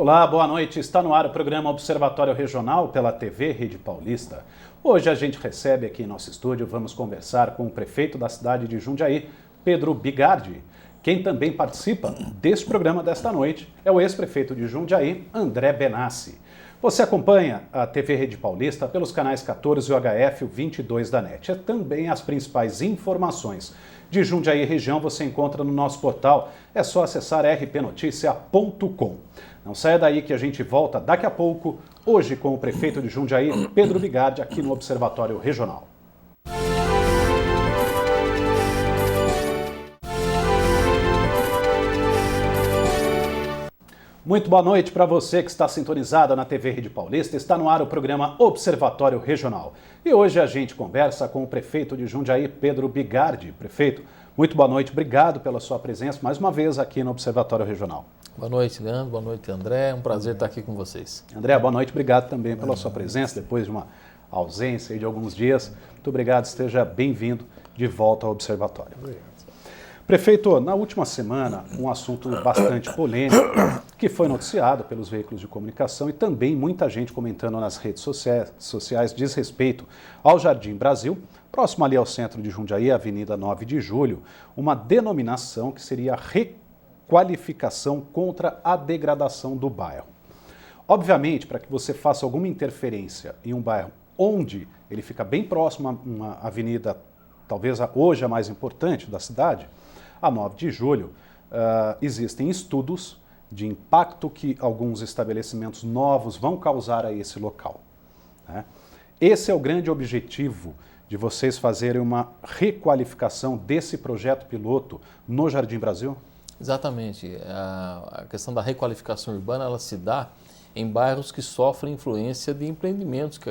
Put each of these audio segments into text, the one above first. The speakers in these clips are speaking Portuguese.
Olá, boa noite. Está no ar o programa Observatório Regional pela TV Rede Paulista. Hoje a gente recebe aqui em nosso estúdio, vamos conversar com o prefeito da cidade de Jundiaí, Pedro Bigardi. Quem também participa deste programa desta noite é o ex-prefeito de Jundiaí, André Benassi. Você acompanha a TV Rede Paulista pelos canais 14 e HF, o 22 da NET. Também as principais informações de Jundiaí e região você encontra no nosso portal. É só acessar rpnoticia.com. Não saia daí que a gente volta daqui a pouco, hoje com o prefeito de Jundiaí, Pedro Bigardi, aqui no Observatório Regional. Muito boa noite para você que está sintonizado na TV Rede Paulista. Está no ar o programa Observatório Regional. E hoje a gente conversa com o prefeito de Jundiaí, Pedro Bigardi. Prefeito, muito boa noite, obrigado pela sua presença mais uma vez aqui no Observatório Regional. Boa noite, Leandro. Boa noite, André. É um prazer estar aqui com vocês. André, boa noite. Obrigado também pela sua presença depois de uma ausência de alguns dias. Muito obrigado. Esteja bem-vindo de volta ao Observatório. Obrigado. Prefeito, na última semana, um assunto bastante polêmico que foi noticiado pelos veículos de comunicação e também muita gente comentando nas redes sociais diz respeito ao Jardim Brasil, próximo ali ao centro de Jundiaí, Avenida 9 de Julho, uma denominação que seria requalificação contra a degradação do bairro. Obviamente, para que você faça alguma interferência em um bairro onde ele fica bem próximo a uma avenida, talvez hoje a mais importante da cidade, a 9 de julho, existem estudos de impacto que alguns estabelecimentos novos vão causar a esse local, né? Esse é o grande objetivo de vocês fazerem uma requalificação desse projeto piloto no Jardim Brasil? Exatamente. A questão da requalificação urbana, ela se dá em bairros que sofrem influência de empreendimentos, que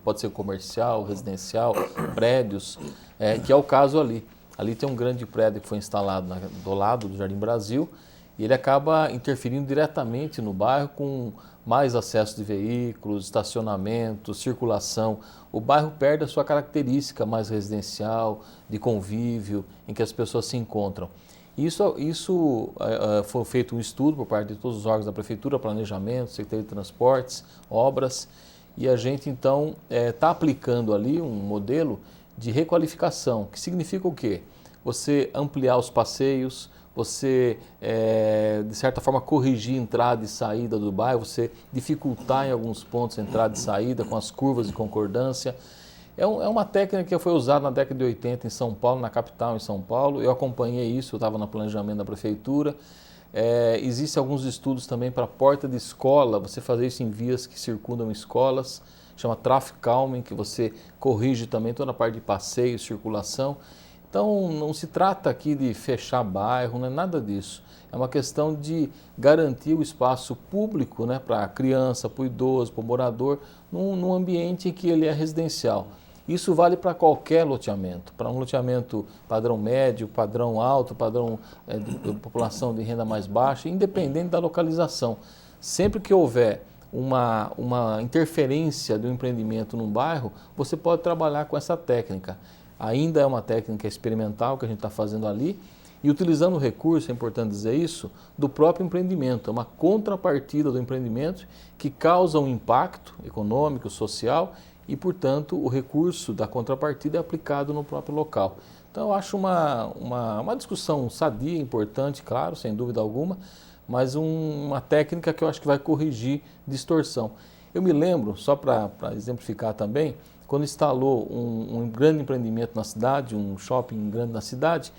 pode ser comercial, residencial, prédios, que é o caso ali. Ali tem um grande prédio que foi instalado do lado do Jardim Brasil e ele acaba interferindo diretamente no bairro com mais acesso de veículos, estacionamento, circulação. O bairro perde a sua característica mais residencial, de convívio, em que as pessoas se encontram. Isso foi feito um estudo por parte de todos os órgãos da Prefeitura, Planejamento, Secretaria de Transportes, Obras, e a gente então está aplicando ali um modelo de requalificação, que significa o quê? Você ampliar os passeios, você, de certa forma, corrigir entrada e saída do bairro, você dificultar em alguns pontos a entrada e saída com as curvas de concordância. É uma técnica que foi usada na década de 80 em São Paulo, na capital em São Paulo. Eu acompanhei isso, eu estava no planejamento da prefeitura. Existem alguns estudos também para porta de escola, você fazer isso em vias que circundam escolas, chama traffic calming, que você corrige também toda a parte de passeio, circulação. Então não se trata aqui de fechar bairro, não é nada disso. É uma questão de garantir o espaço público, né, para a criança, para o idoso, para o morador, num ambiente em que ele é residencial. Isso vale para qualquer loteamento, para um loteamento padrão médio, padrão alto, padrão de população de renda mais baixa, independente da localização. Sempre que houver uma interferência do empreendimento num bairro, você pode trabalhar com essa técnica. Ainda é uma técnica experimental que a gente está fazendo ali e utilizando o recurso, é importante dizer isso, do próprio empreendimento. É uma contrapartida do empreendimento que causa um impacto econômico, social e, portanto, o recurso da contrapartida é aplicado no próprio local. Então, eu acho uma discussão sadia, importante, claro, sem dúvida alguma, mas uma técnica que eu acho que vai corrigir distorção. Eu me lembro, só para exemplificar também, quando instalou um grande empreendimento na cidade, um shopping grande na cidade,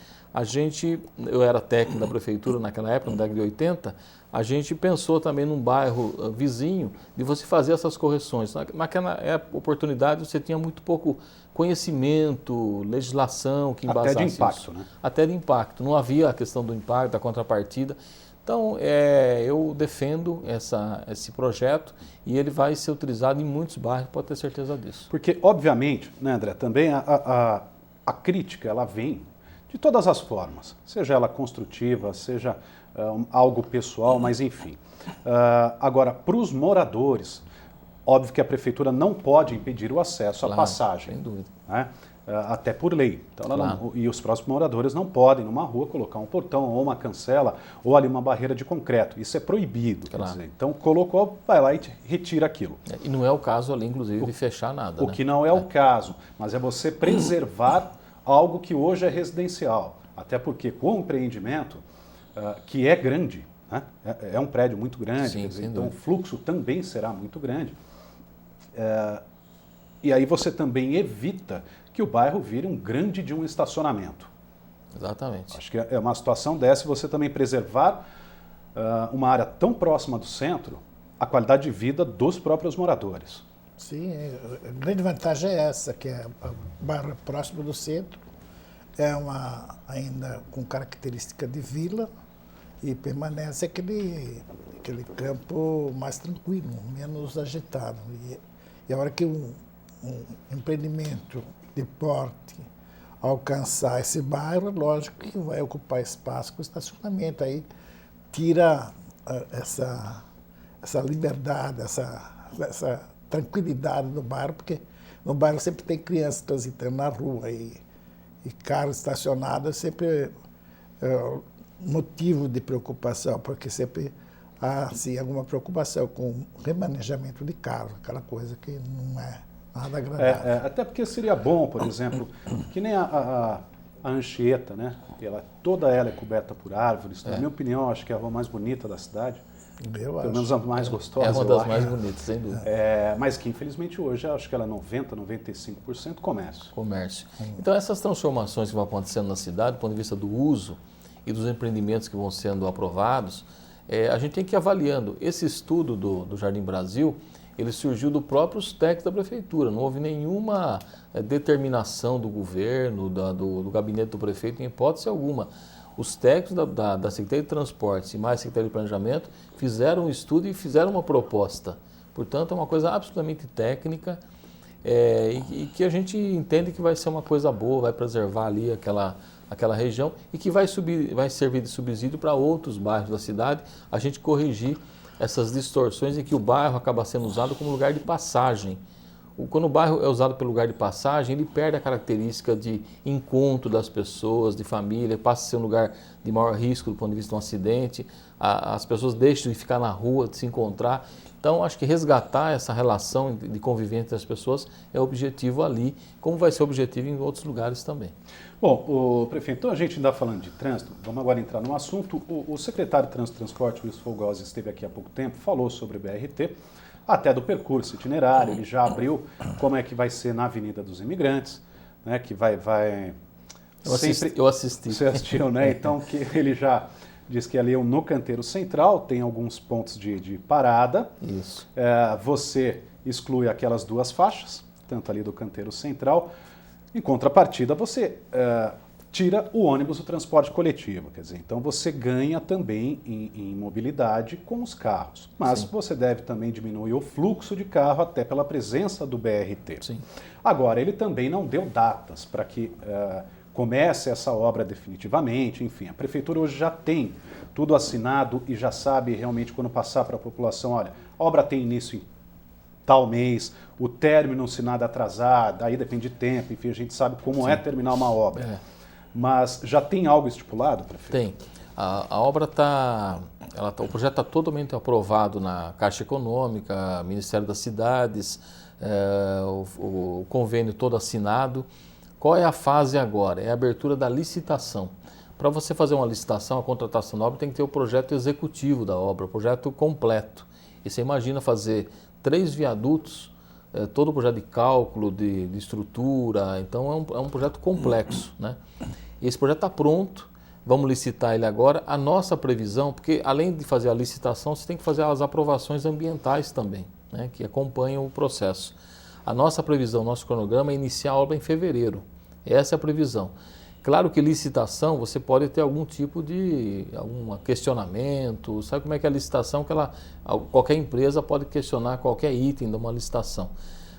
eu era técnico da prefeitura naquela época, na década de 80, a gente pensou também num bairro vizinho de você fazer essas correções. Naquela oportunidade você tinha muito pouco conhecimento, legislação que embasasse isso. Até de impacto, né? Até de impacto. Não havia a questão do impacto, da contrapartida. Então, eu defendo esse projeto e ele vai ser utilizado em muitos bairros, pode ter certeza disso. Porque, obviamente, né, André, também a crítica, ela vem de todas as formas, seja ela construtiva, seja algo pessoal, mas enfim. Agora, para os moradores, óbvio que a prefeitura não pode impedir o acesso à passagem. Sem dúvida. Né? até por lei. Então, e os próprios moradores não podem, numa rua, colocar um portão ou uma cancela ou ali uma barreira de concreto. Isso é proibido. Quer dizer, então, colocou, vai lá e retira aquilo. E não é o caso ali, inclusive, de fechar nada. O que não é o caso, mas é você preservar algo que hoje é residencial. Até porque com o empreendimento, que é grande, né? É um prédio muito grande, Sim, quer dizer, então o fluxo também será muito grande. E aí você também evita que o bairro vire um grande de um estacionamento. Exatamente. Acho que é uma situação dessa, você também preservar uma área tão próxima do centro, a qualidade de vida dos próprios moradores. Sim, a grande vantagem é essa, que é o bairro próximo do centro, ainda com característica de vila e permanece aquele campo mais tranquilo, menos agitado. E a hora que um empreendimento de porte alcançar esse bairro, lógico que vai ocupar espaço com estacionamento. Aí tira essa liberdade, essa tranquilidade do bairro, porque no bairro sempre tem crianças transitando na rua e carro estacionado é sempre motivo de preocupação, porque sempre há assim, alguma preocupação com o remanejamento de carro, aquela coisa que não é nada agradável. Até porque seria bom, por exemplo, que nem a Anchieta, né? Toda ela é coberta por árvores. Na minha opinião, acho que é a rua mais bonita da cidade. Pelo menos a mais gostosa. É uma das mais bonitas, sem dúvida. Mas que infelizmente hoje acho que ela é 90%, 95% comércio. Então essas transformações que vão acontecendo na cidade, do ponto de vista do uso e dos empreendimentos que vão sendo aprovados, a gente tem que ir avaliando. Esse estudo do Jardim Brasil, ele surgiu do próprios técnicos da prefeitura, não houve nenhuma determinação do governo, do gabinete do prefeito, em hipótese alguma. Os técnicos da Secretaria de Transportes e mais Secretaria de Planejamento fizeram um estudo e fizeram uma proposta. Portanto, é uma coisa absolutamente técnica e que a gente entende que vai ser uma coisa boa, vai preservar ali aquela região e que vai servir de subsídio para outros bairros da cidade, a gente corrigir essas distorções em que o bairro acaba sendo usado como lugar de passagem. Quando o bairro é usado pelo lugar de passagem, ele perde a característica de encontro das pessoas, de família, passa a ser um lugar de maior risco do ponto de vista de um acidente, as pessoas deixam de ficar na rua, de se encontrar. Então, acho que resgatar essa relação de convivência das pessoas é o objetivo ali, como vai ser o objetivo em outros lugares também. Bom, o prefeito, então a gente ainda falando de trânsito, vamos agora entrar no assunto. O secretário de Trânsito e Transporte, Luiz Folgosi, esteve aqui há pouco tempo, falou sobre o BRT, até do percurso itinerário, ele já abriu como é que vai ser na Avenida dos Imigrantes, né, que vai Eu assisti. Você assistiu, né? Então, que ele já diz que ali no canteiro central tem alguns pontos de parada. Isso. Você exclui aquelas duas faixas, tanto ali do canteiro central. Em contrapartida, você tira o ônibus do transporte coletivo. Quer dizer, então você ganha também em mobilidade com os carros. Mas Sim. você deve também diminuir o fluxo de carro até pela presença do BRT. Sim. Agora, ele também não deu datas para que comece essa obra definitivamente. Enfim, a prefeitura hoje já tem tudo assinado e já sabe realmente quando passar para a população, olha, a obra tem início em tal mês, o término se nada atrasar, aí depende de tempo, enfim, a gente sabe como é terminar uma obra. Mas já tem algo estipulado, prefeito? Tem. A obra o projeto está totalmente aprovado na Caixa Econômica, Ministério das Cidades, o convênio todo assinado. Qual é a fase agora? É a abertura da licitação. Para você fazer uma licitação, a contratação da obra tem que ter o projeto executivo da obra, o projeto completo. E você imagina fazer 3 viadutos, todo o projeto de cálculo, de estrutura, então é um projeto complexo, né? E esse projeto está pronto, vamos licitar ele agora. A nossa previsão, porque além de fazer a licitação, você tem que fazer as aprovações ambientais também, né, que acompanham o processo. A nossa previsão, nosso cronograma é iniciar a obra em fevereiro. Essa é a previsão. Claro que licitação, você pode ter algum tipo de questionamento, sabe como é que é a licitação? Qualquer empresa pode questionar qualquer item de uma licitação.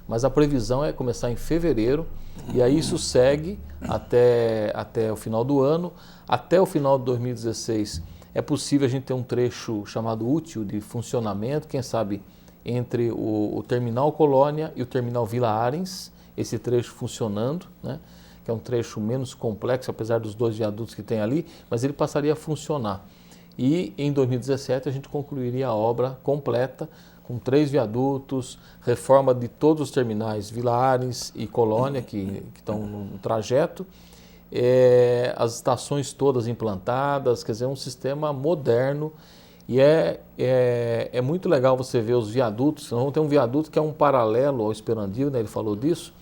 Mas a previsão é começar em fevereiro e aí isso segue até o final do ano. Até o final de 2016 é possível a gente ter um trecho chamado útil de funcionamento, quem sabe entre o Terminal Colônia e o Terminal Vila Arens. esse trecho funcionando, né? Que é um trecho menos complexo, apesar dos 2 viadutos que tem ali, mas ele passaria a funcionar. E em 2017 a gente concluiria a obra completa, com 3 viadutos, reforma de todos os terminais Vilares e Colônia, que estão no trajeto, as estações todas implantadas, quer dizer, um sistema moderno. E é muito legal você ver os viadutos. Nós vamos ter um viaduto que é um paralelo ao Esperandil, né? Ele falou disso,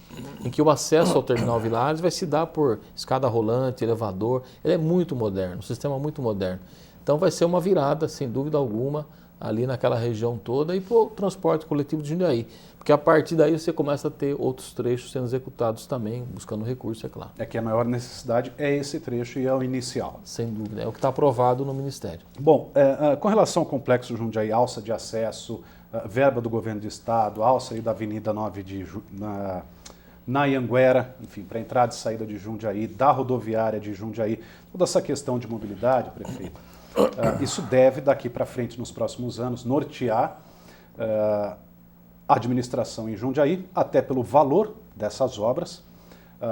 em que o acesso ao terminal Vilares vai se dar por escada rolante, elevador. Ele é muito moderno, um sistema muito moderno. Então vai ser uma virada, sem dúvida alguma, ali naquela região toda e para o transporte coletivo de Jundiaí. Porque a partir daí você começa a ter outros trechos sendo executados também, buscando recurso, é claro. É que a maior necessidade é esse trecho e é o inicial. Sem dúvida, é o que está aprovado no Ministério. Bom, com relação ao complexo Jundiaí, alça de acesso, verba do governo do estado, alça aí da Avenida 9 de na Anhanguera, enfim, para entrada e saída de Jundiaí, da rodoviária de Jundiaí, toda essa questão de mobilidade, prefeito, isso deve, daqui para frente, nos próximos anos, nortear a administração em Jundiaí, até pelo valor dessas obras,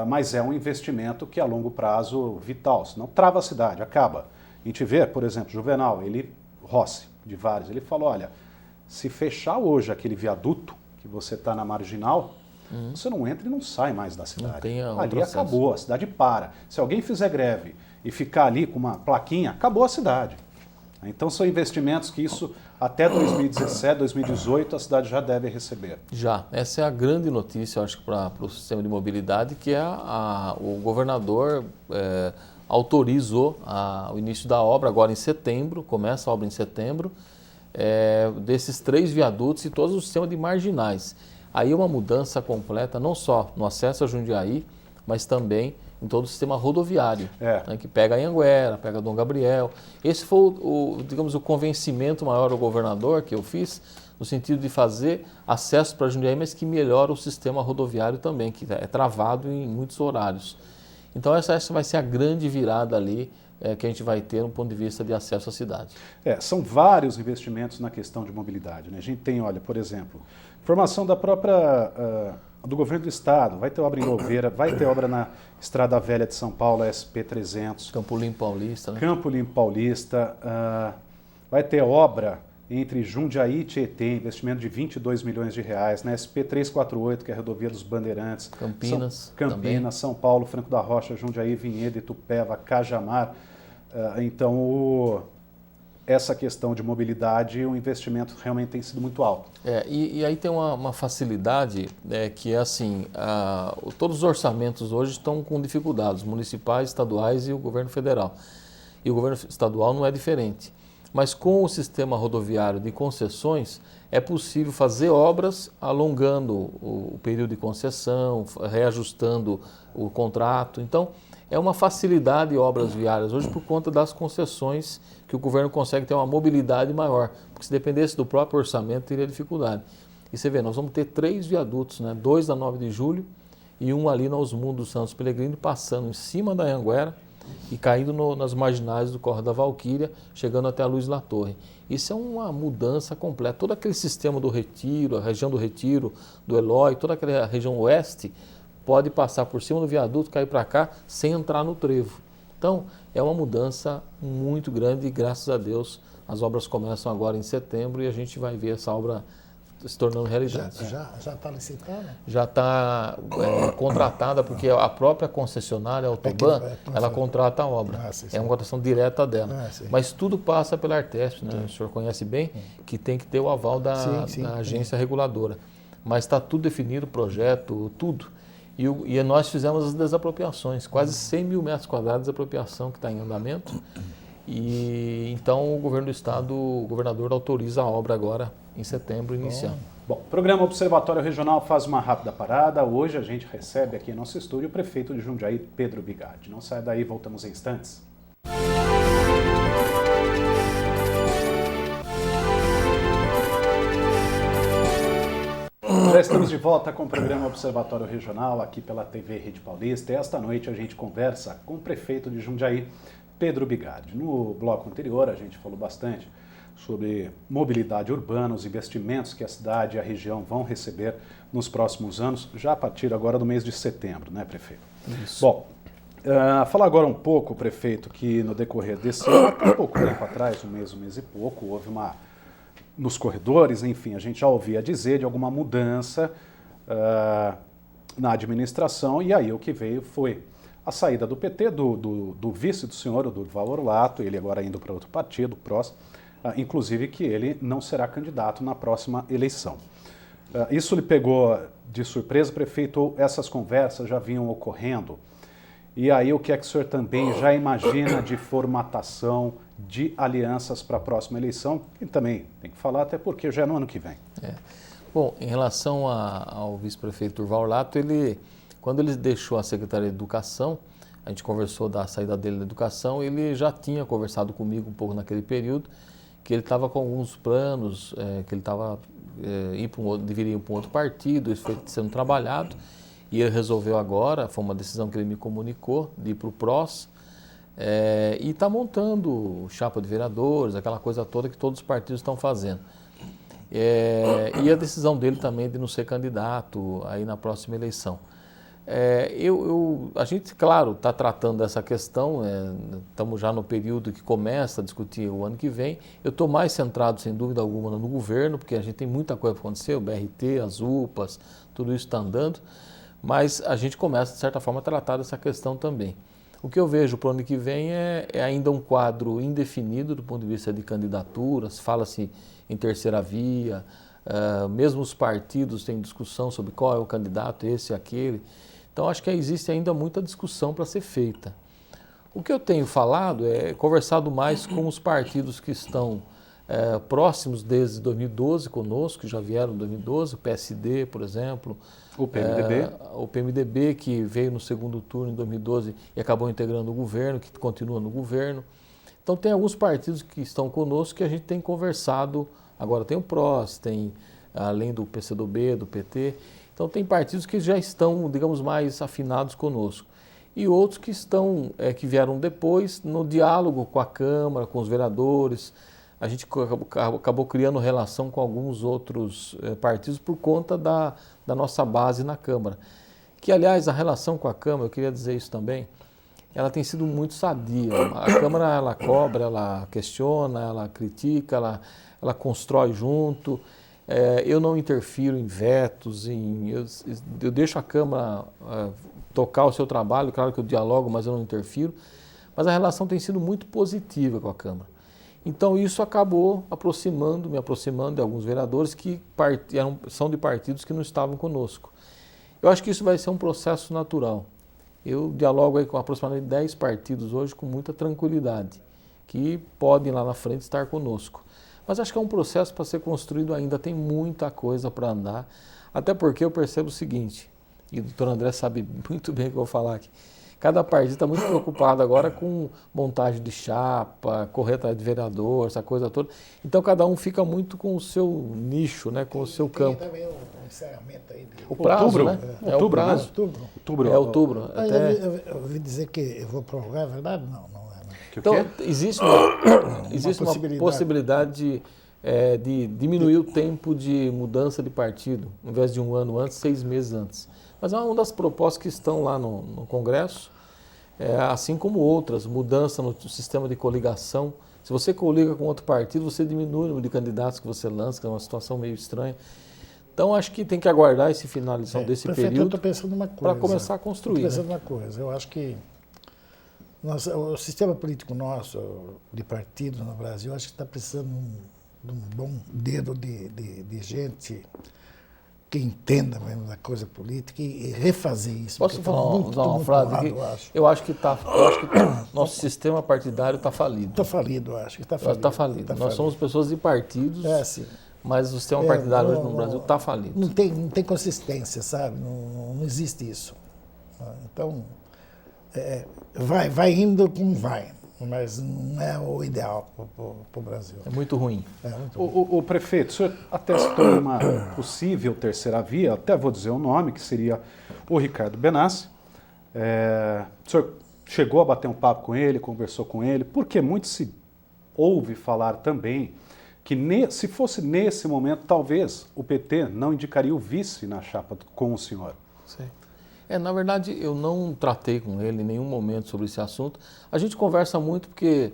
mas é um investimento que a longo prazo vital, senão trava a cidade, acaba. A gente vê, por exemplo, Juvenal, Rossi, de vários, ele falou, olha, se fechar hoje aquele viaduto que você está na Marginal, você não entra e não sai mais da cidade. Ali acabou, a cidade para. Se alguém fizer greve e ficar ali com uma plaquinha, acabou a cidade. Então são investimentos que isso, até 2017, 2018, a cidade já deve receber. Já. Essa é a grande notícia, eu acho, para o sistema de mobilidade, que o governador autorizou o início da obra agora em setembro, começa a obra em setembro, desses 3 viadutos e todo o sistema de marginais. Aí uma mudança completa, não só no acesso a Jundiaí, mas também em todo o sistema rodoviário, né, que pega a Anhanguera, pega Dom Gabriel. Esse foi digamos, o convencimento maior ao governador que eu fiz, no sentido de fazer acesso para Jundiaí, mas que melhora o sistema rodoviário também, que é travado em muitos horários. Então essa vai ser a grande virada ali que a gente vai ter no ponto de vista de acesso à cidade. São vários investimentos na questão de mobilidade, né? A gente tem, olha, por exemplo, formação da própria, do governo do estado, vai ter obra em Louveira, vai ter obra na Estrada Velha de São Paulo, SP300. Campo Limpo Paulista, né? Campo Limpo Paulista, vai ter obra entre Jundiaí e Tietê, investimento de 22 milhões de reais, na SP348, que é a rodovia dos Bandeirantes. Campinas, São Paulo, Franco da Rocha, Jundiaí, Vinhedo, Itupeva, Cajamar. Então, essa questão de mobilidade, o investimento realmente tem sido muito alto. E aí tem uma facilidade que é assim, todos os orçamentos hoje estão com dificuldades, municipais, estaduais e o governo federal. E o governo estadual não é diferente. Mas com o sistema rodoviário de concessões, é possível fazer obras alongando o período de concessão, reajustando o contrato. Então, é uma facilidade em obras viárias hoje por conta das concessões que o governo consegue ter uma mobilidade maior. Porque se dependesse do próprio orçamento, teria dificuldade. E você vê, nós vamos ter 3 viadutos, né? 2 na 9 de julho e um ali na Osmundo dos Santos Pellegrini, passando em cima da Anhanguera e caindo nas marginais do Córrego da Valquíria, chegando até a Luiz La Torre. Isso é uma mudança completa. Todo aquele sistema do Retiro, a região do Retiro, do Eloy, toda aquela região oeste, pode passar por cima do viaduto, cair para cá, sem entrar no trevo. Então, é uma mudança muito grande e, graças a Deus, as obras começam agora em setembro e a gente vai ver essa obra se tornando realidade. Já está licitada? Já está contratada, porque a própria concessionária, a Autoban, ela contrata a obra. É uma contratação direta dela. Mas tudo passa pela Artesp, né? O senhor conhece bem, que tem que ter o aval da agência reguladora. Mas está tudo definido, o projeto, tudo. E nós fizemos as desapropriações, quase 100 mil metros quadrados de desapropriação que está em andamento. E então o governo do estado, o governador autoriza a obra agora em setembro iniciar. Bom, o programa Observatório Regional faz uma rápida parada. Hoje a gente recebe aqui em nosso estúdio o prefeito de Jundiaí, Pedro Bigardi. Não saia daí, voltamos em instantes. Já estamos de volta com o programa Observatório Regional aqui pela TV Rede Paulista. E esta noite a gente conversa com o prefeito de Jundiaí, Pedro Bigardi. No bloco anterior a gente falou bastante sobre mobilidade urbana, os investimentos que a cidade e a região vão receber nos próximos anos, já a partir agora do mês de setembro, né, prefeito? Isso. Bom, falar agora um pouco, prefeito, que no decorrer desse ano, até pouco tempo atrás, um mês e pouco, houve nos corredores, enfim, a gente já ouvia dizer de alguma mudança na administração, e aí o que veio foi a saída do PT, do vice do senhor, o Durval Orlato, ele agora indo para outro partido, o PROS, inclusive que ele não será candidato na próxima eleição. Isso lhe pegou de surpresa, prefeito, ou essas conversas já vinham ocorrendo? E aí o que é que o senhor também já imagina de formatação de alianças para a próxima eleição? E também tem que falar, até porque já é no ano que vem. Bom, em relação ao vice-prefeito Durval Orlato, quando ele deixou a Secretaria de Educação, a gente conversou da saída dele da Educação, ele já tinha conversado comigo um pouco naquele período, que ele estava com alguns planos, que ele deveria ir para um outro partido, isso foi sendo trabalhado, e ele resolveu agora, foi uma decisão que ele me comunicou, de ir para o PROS, e está montando chapa de vereadores, aquela coisa toda que todos os partidos estão fazendo. E a decisão dele também de não ser candidato aí na próxima eleição. A gente, claro, está tratando dessa questão, estamos já no período que começa a discutir o ano que vem. Eu estou mais centrado, sem dúvida alguma, no governo, porque a gente tem muita coisa para acontecer, o BRT, as UPAs, tudo isso está andando, mas a gente começa, de certa forma, a tratar dessa questão também. O que eu vejo para o ano que vem é ainda um quadro indefinido do ponto de vista de candidaturas, fala-se em terceira via, mesmo os partidos têm discussão sobre qual é o candidato, esse e aquele. Então, acho que existe ainda muita discussão para ser feita. O que eu tenho falado conversado mais com os partidos que estão próximos desde 2012 conosco, que já vieram em 2012, o PSD, por exemplo. O PMDB. O PMDB, que veio no segundo turno em 2012 e acabou integrando o governo, que continua no governo. Então, tem alguns partidos que estão conosco que a gente tem conversado. Agora tem o PROS, tem, além do PCdoB, do PT. Então, tem partidos que já estão, digamos, mais afinados conosco. E outros que que vieram depois no diálogo com a Câmara, com os vereadores. A gente acabou criando relação com alguns outros partidos por conta da nossa base na Câmara. Que, aliás, a relação com a Câmara, eu queria dizer isso também, ela tem sido muito sadia. A Câmara, ela cobra, ela questiona, ela critica, ela constrói junto. Eu não interfiro em vetos, eu deixo a Câmara tocar o seu trabalho, claro que eu dialogo, mas eu não interfiro. Mas a relação tem sido muito positiva com a Câmara. Então isso acabou me aproximando de alguns vereadores que são de partidos que não estavam conosco. Eu acho que isso vai ser um processo natural. Eu dialogo aí com aproximadamente 10 partidos hoje com muita tranquilidade, que podem lá na frente estar conosco. Mas acho que é um processo para ser construído ainda, tem muita coisa para andar, até porque eu percebo o seguinte, e o doutor André sabe muito bem o que eu vou falar aqui, cada partido está muito preocupado agora com montagem de chapa, correr atrás de vereador, essa coisa toda. Então cada um fica muito com o seu nicho, né, com o seu campo. Tem também o encerramento aí. O prazo, outubro, né? Outubro, o prazo. Outubro. Outubro. É outubro. Até... Eu ouvi dizer que eu vou prorrogar, é verdade? Não é. Não. Então, existe uma possibilidade de diminuir o tempo de mudança de partido, ao invés de um ano antes, 6 meses antes. Mas é uma das propostas que estão lá no Congresso, assim como outras, mudança no sistema de coligação. Se você coliga com outro partido, você diminui o número de candidatos que você lança, que é uma situação meio estranha. Então, acho que tem que aguardar esse finalização desse período para começar a construir. Estou pensando uma coisa, eu acho que o sistema político nosso, de partido no Brasil, acho que está precisando de um bom dedo de gente que entenda mesmo da coisa política e refazer isso. Posso usar uma frase aqui? Eu acho que nosso sistema partidário está falido. Está falido, acho que está falido. Está falido. Nós somos pessoas de partidos, sim. mas o sistema partidário hoje no Brasil está falido. Não tem consistência, sabe? Não existe isso. Então, vai indo como vai, mas não é o ideal para o Brasil. É muito ruim. O prefeito, o senhor até citou uma possível terceira via, até vou dizer o nome, que seria o Ricardo Benassi. O senhor chegou a bater um papo com ele, conversou com ele, porque muito se ouve falar também que se fosse nesse momento, talvez o PT não indicaria o vice na chapa com o senhor. Sim. Na verdade, eu não tratei com ele em nenhum momento sobre esse assunto. A gente conversa muito porque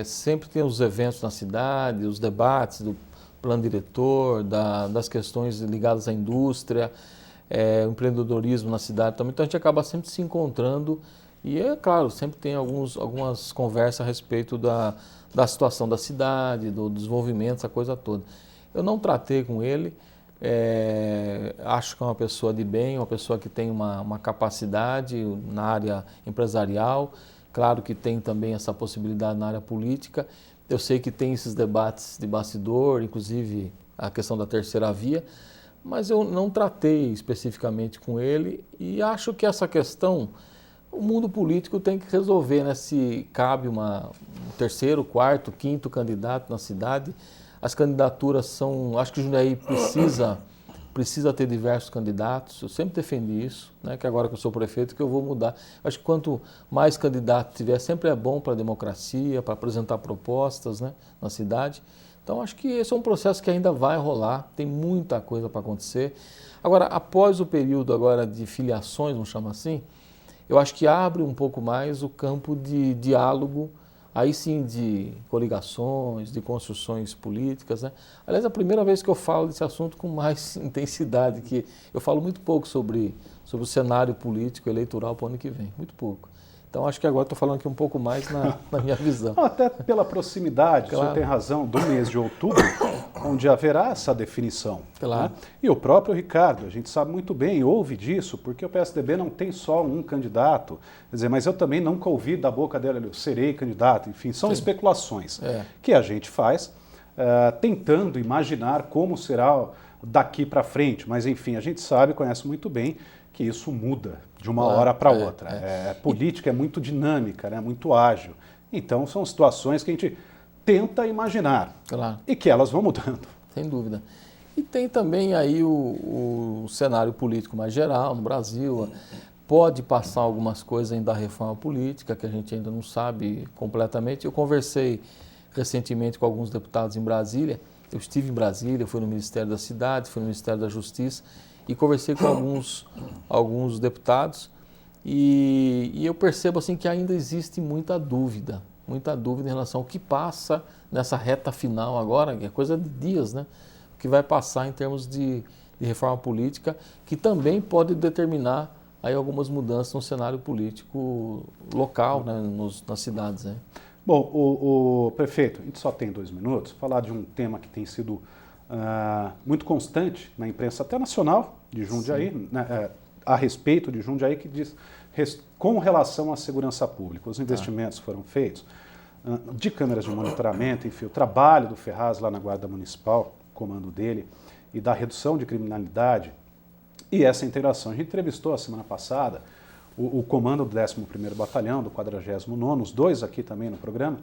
sempre tem os eventos na cidade, os debates do plano diretor, das questões ligadas à indústria, empreendedorismo na cidade também. Então a gente acaba sempre se encontrando e, claro, sempre tem algumas conversas a respeito da situação da cidade, do desenvolvimento, essa coisa toda. Eu não tratei com ele. Acho que é uma pessoa de bem, uma pessoa que tem uma capacidade na área empresarial, claro que tem também essa possibilidade na área política. Eu sei que tem esses debates de bastidor, inclusive a questão da terceira via, mas eu não tratei especificamente com ele e acho que essa questão o mundo político tem que resolver, né? Se cabe um terceiro, quarto, quinto candidato na cidade. As candidaturas são... Acho que Jundiaí precisa ter diversos candidatos. Eu sempre defendi isso, né? Que agora que eu sou prefeito que eu vou mudar. Acho que quanto mais candidatos tiver, sempre é bom para a democracia, para apresentar propostas, né, na cidade. Então, acho que esse é um processo que ainda vai rolar, tem muita coisa para acontecer. Agora, após o período agora de filiações, vamos chamar assim, eu acho que abre um pouco mais o campo de diálogo, aí sim de coligações, de construções políticas, né? Aliás, é a primeira vez que eu falo desse assunto com mais intensidade, que eu falo muito pouco sobre o cenário político eleitoral para o ano que vem, muito pouco. Então, acho que agora estou falando aqui um pouco mais na minha visão. Até pela proximidade, claro. O senhor tem razão, do mês de outubro, onde haverá essa definição. Claro. Né? E o próprio Ricardo, a gente sabe muito bem, ouve disso, porque o PSDB não tem só um candidato. Quer dizer, mas eu também nunca ouvi da boca dele, eu serei candidato. Enfim, são especulações que a gente faz, tentando imaginar como será daqui para frente. Mas, enfim, a gente sabe, conhece muito bem, que isso muda de uma hora para outra. A política é muito dinâmica, né? Muito ágil. Então, são situações que a gente tenta imaginar e que elas vão mudando. Sem dúvida. E tem também aí o cenário político mais geral no Brasil. Pode passar algumas coisas ainda da reforma política, que a gente ainda não sabe completamente. Eu conversei recentemente com alguns deputados em Brasília. Eu estive em Brasília, fui no Ministério da Cidade, fui no Ministério da Justiça, e conversei com alguns deputados e eu percebo assim que ainda existe muita dúvida em relação ao que passa nessa reta final agora, que é coisa de dias, né? O que vai passar em termos de reforma política, que também pode determinar aí algumas mudanças no cenário político local, né, nas cidades. Né? Bom, o prefeito, a gente só tem 2 minutos, falar de um tema que tem sido muito constante na imprensa até nacional de Jundiaí, né, a respeito de Jundiaí, que diz com relação à segurança pública. Os investimentos foram feitos de câmeras de monitoramento, enfim, o trabalho do Ferraz lá na Guarda Municipal, comando dele, e da redução de criminalidade e essa integração. A gente entrevistou a semana passada o comando do 11º Batalhão, do 49º, os dois aqui também no programa,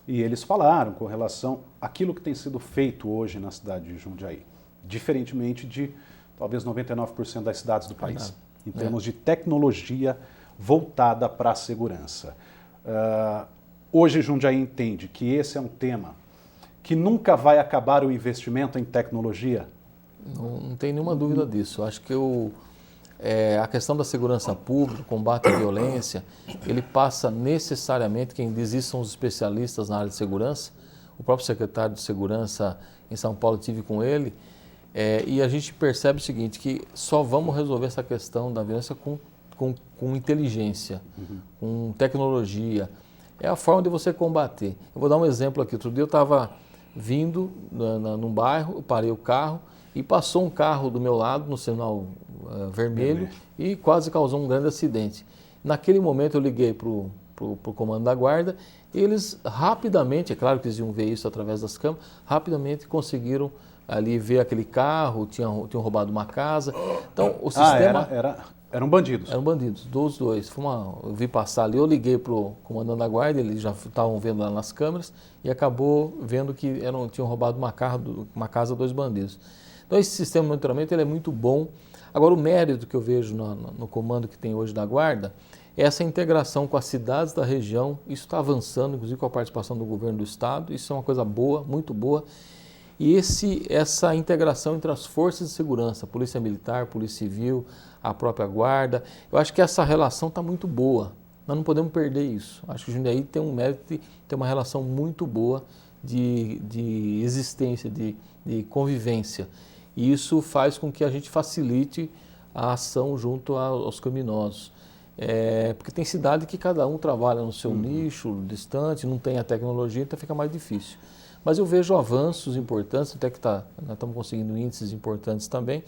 e eles falaram com relação àquilo que tem sido feito hoje na cidade de Jundiaí, diferentemente de talvez 99% das cidades do país, em termos de tecnologia voltada para a segurança. Hoje Jundiaí entende que esse é um tema que nunca vai acabar o investimento em tecnologia? Não tem nenhuma dúvida disso. Acho que a questão da segurança pública, o combate à violência, ele passa necessariamente, quem diz isso são os especialistas na área de segurança. O próprio secretário de Segurança em São Paulo, tive com ele, e a gente percebe o seguinte, que só vamos resolver essa questão da violência com inteligência, com tecnologia. É a forma de você combater. Eu vou dar um exemplo aqui. Outro dia eu estava vindo num bairro, eu parei o carro, e passou um carro do meu lado no sinal vermelho e quase causou um grande acidente. Naquele momento eu liguei para o comando da guarda e eles rapidamente, é claro que eles iam ver isso através das câmeras, rapidamente conseguiram ali ver aquele carro, tinham roubado uma casa. Então o sistema... Eram bandidos? Eram bandidos, dos dois. Eu vi passar ali, eu liguei para o comandante da guarda, eles já estavam vendo lá nas câmeras e acabou vendo que tinham roubado uma casa 2 bandidos. Então esse sistema de monitoramento ele é muito bom. Agora o mérito que eu vejo no comando que tem hoje da guarda essa integração com as cidades da região, isso está avançando, inclusive com a participação do governo do estado, isso é uma coisa boa, muito boa. E essa integração entre as forças de segurança, Polícia Militar, Polícia Civil, a própria Guarda, eu acho que essa relação está muito boa. Nós não podemos perder isso. Acho que Jundiaí tem um mérito de ter uma relação muito boa de existência, de convivência. E isso faz com que a gente facilite a ação junto aos criminosos. Porque tem cidade que cada um trabalha no seu nicho, distante, não tem a tecnologia, então fica mais difícil. Mas eu vejo avanços importantes, até que nós estamos conseguindo índices importantes também,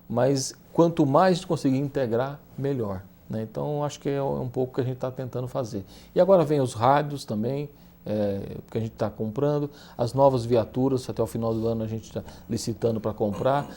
mas quanto mais a gente conseguir integrar, melhor. Né? Então, acho que é um pouco o que a gente está tentando fazer. E agora vem os rádios também, que a gente está comprando, as novas viaturas, até o final do ano a gente está licitando para comprar,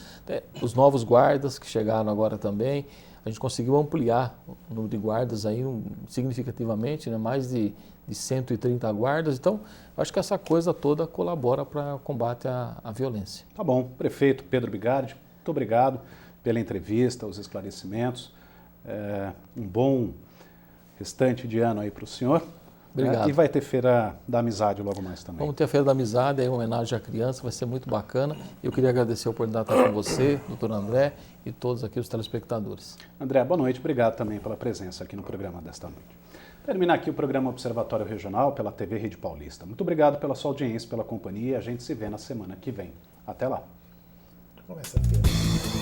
os novos guardas que chegaram agora também. A gente conseguiu ampliar o número de guardas aí significativamente, né? Mais de 130 guardas. Então, acho que essa coisa toda colabora para o combate à violência. Tá bom. Prefeito Pedro Bigardi, muito obrigado pela entrevista, os esclarecimentos. Um bom restante de ano aí para o senhor. Obrigado. E vai ter Feira da Amizade logo mais também. Vamos ter a Feira da Amizade, em homenagem à criança, vai ser muito bacana. Eu queria agradecer a oportunidade de estar com você, doutor André, e todos aqui os telespectadores. André, boa noite. Obrigado também pela presença aqui no programa desta noite. Termina aqui o programa Observatório Regional pela TV Rede Paulista. Muito obrigado pela sua audiência, pela companhia. A gente se vê na semana que vem. Até lá. Começa a ter.